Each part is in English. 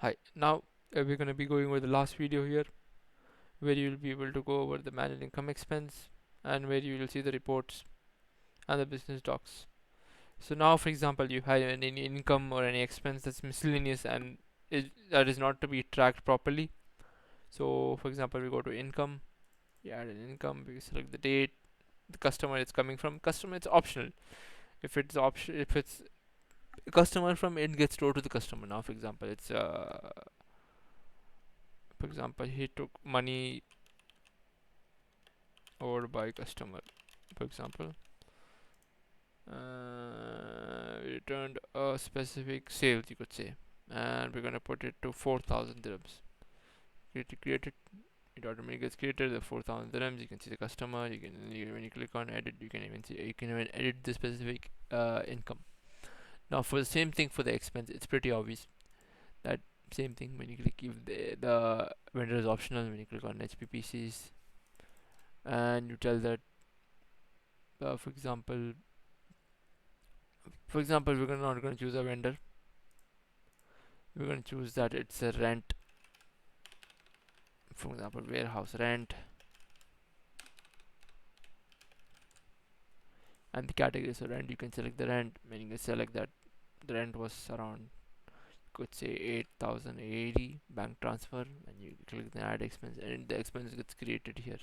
Hi, now we're going to be going over the last video here where you will be able to go over the manual income expense and where you will see the reports and the business docs. So now for example you have any income or any expense that's miscellaneous and that is not to be tracked properly. So for example we go to income, you add an income, we select the date, the customer it's coming from. Customer it's optional. If it's a customer from, it gets stored to the customer. Now for example he took money over by customer, for example, returned a specific sales, you could say, and we're gonna put it to 4,000 dirhams. Create it. It automatically gets created. The 4,000 dirhams. You can see the customer. When you click on edit, you can even see, you can even edit the specific income. Now for the same thing for the expense, it's pretty obvious that same thing when you click, if the vendor is optional, when you click on HPPCs and you tell that, for example, we're not going to choose a vendor. We're going to choose that it's a rent. For example, warehouse rent, and the category is rent. You can select the rent. When you can select that the rent was around, could say 8,080 bank transfer, and you click the add expense, and the expense gets created here.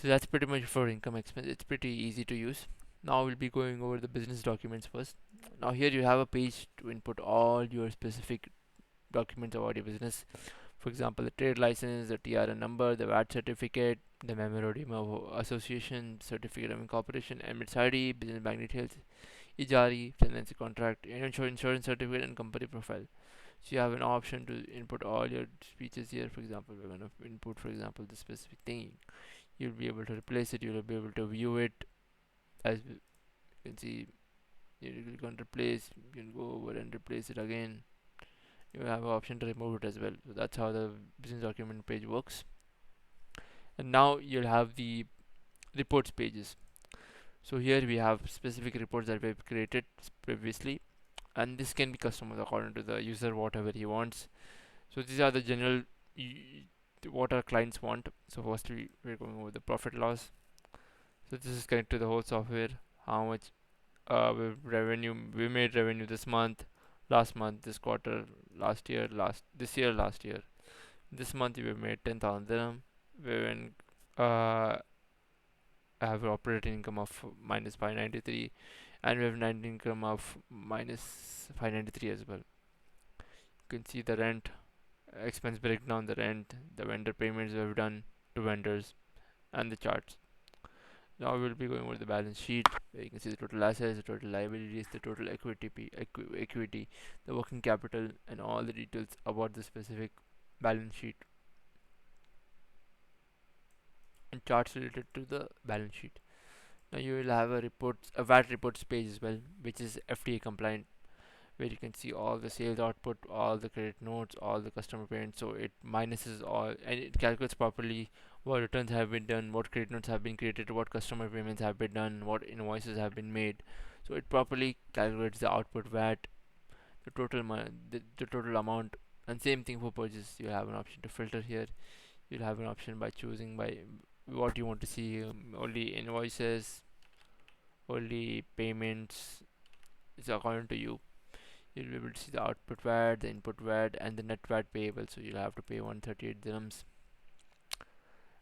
So that's pretty much for income expense. It's pretty easy to use. Now we'll be going over the business documents first. Now here you have a page to input all your specific documents about your business. For example, the trade license, the TRN number, the VAT certificate, the memorandum of association, certificate of incorporation, emirates ID, business bank details, ijari, tenancy contract, insurance certificate, and company profile. So you have an option to input all your speeches here. For example, we're going to input, for example, the specific thing. You'll be able to replace it. You'll be able to view it. As you can see, you click on replace. You can go over and replace it again. You have an option to remove it as well. So that's how the business document page works. And now you'll have the reports pages. So here we have specific reports that we've created previously, and this can be customized according to the user whatever he wants. So these are the general what our clients want. So firstly we're going over the profit loss. So this is connected to the whole software. How much we made revenue this month, last month, this quarter, last year, last year. This month we made 10,000 dirham. When uh, I have an operating income of minus 593, and we have net income of minus 593 as well. You can see the rent expense breakdown, the rent, the vendor payments we have done to vendors, and the charts. Now we will be going over the balance sheet, where you can see the total assets, the total liabilities, the total equity, the working capital, and all the details about the specific balance sheet and charts related to the balance sheet. Now you will have a VAT reports page as well, which is FTA compliant, where you can see all the sales output, all the credit notes, all the customer payments. So it minuses all and it calculates properly what returns have been done, what credit notes have been created, what customer payments have been done, what invoices have been made. So it properly calculates the output VAT, the total amount. And same thing for purchase. You have an option to filter here. You'll have an option by choosing by what you want to see. Only invoices, only payments. It's according to you. You'll be able to see the output VAT, the input VAT, and the net VAT payable. So you'll have to pay 138 dirhams.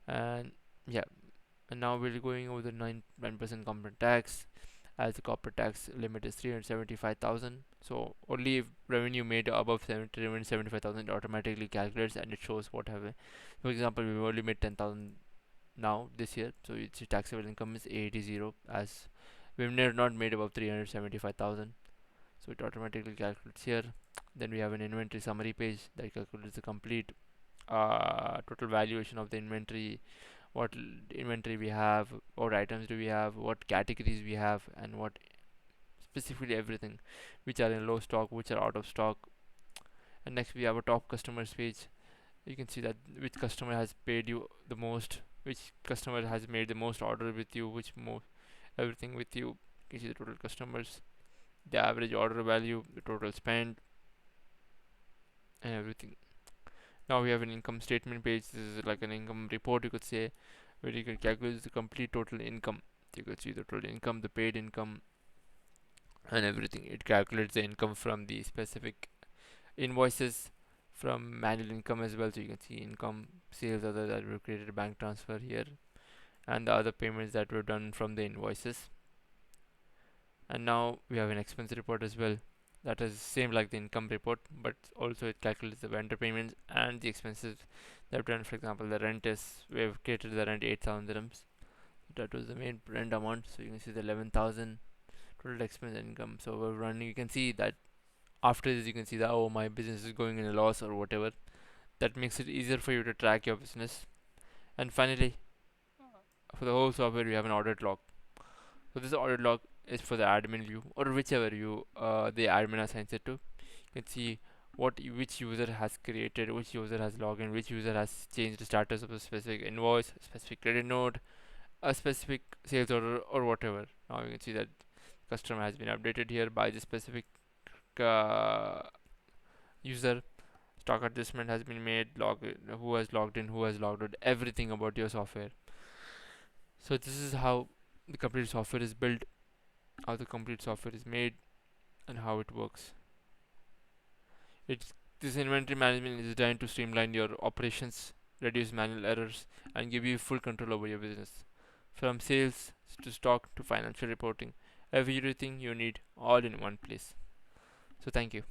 And yeah, and now we're going over the 9% corporate tax, as the corporate tax limit is 375,000. So only if revenue made above 375,000 it automatically calculates and it shows what have. For example, we've only made 10,000 now this year, so its taxable income is 880, as we've not made above 375,000. So it automatically calculates here. Then we have an inventory summary page that calculates the complete total valuation of the inventory, what inventory we have, what items do we have, what categories we have, and what specifically everything, which are in low stock, which are out of stock. And next we have a top customers page. You can see that which customer has paid you the most, which customer has made the most order with you, everything with you. You can see the total customers, the average order value, the total spend, everything. Now we have an income statement page. This is like an income report, you could say, where you can calculate the complete total income. You could see the total income, the paid income, and everything. It calculates the income from the specific invoices, from manual income as well. So you can see income, sales, other that were created, bank transfer here, and the other payments that were done from the invoices. And now we have an expense report as well. That is same like the income report, but also it calculates the vendor payments and the expenses that were done. For example, the rent is, we have created the rent 8,000 dirhams. That was the main rent amount. So you can see the 11,000 total expense and income. So we're running. You can see that after this, you can see that, oh, my business is going in a loss or whatever. That makes it easier for you to track your business. And finally, for the whole software, we have an audit log. So this audit log is for the admin view, or whichever you the admin assigns it to. You can see which user has created, which user has logged in, which user has changed the status of a specific invoice, a specific credit note, a specific sales order, or whatever. Now you can see that customer has been updated here by the specific uh, user. Stock adjustment has been made. Who has logged in, who has logged out, everything about your software. So this is how the complete software is built, how the complete software is made, and how it works. It's This inventory management is designed to streamline your operations, reduce manual errors, and give you full control over your business. From sales to stock to financial reporting, everything you need all in one place. So thank you.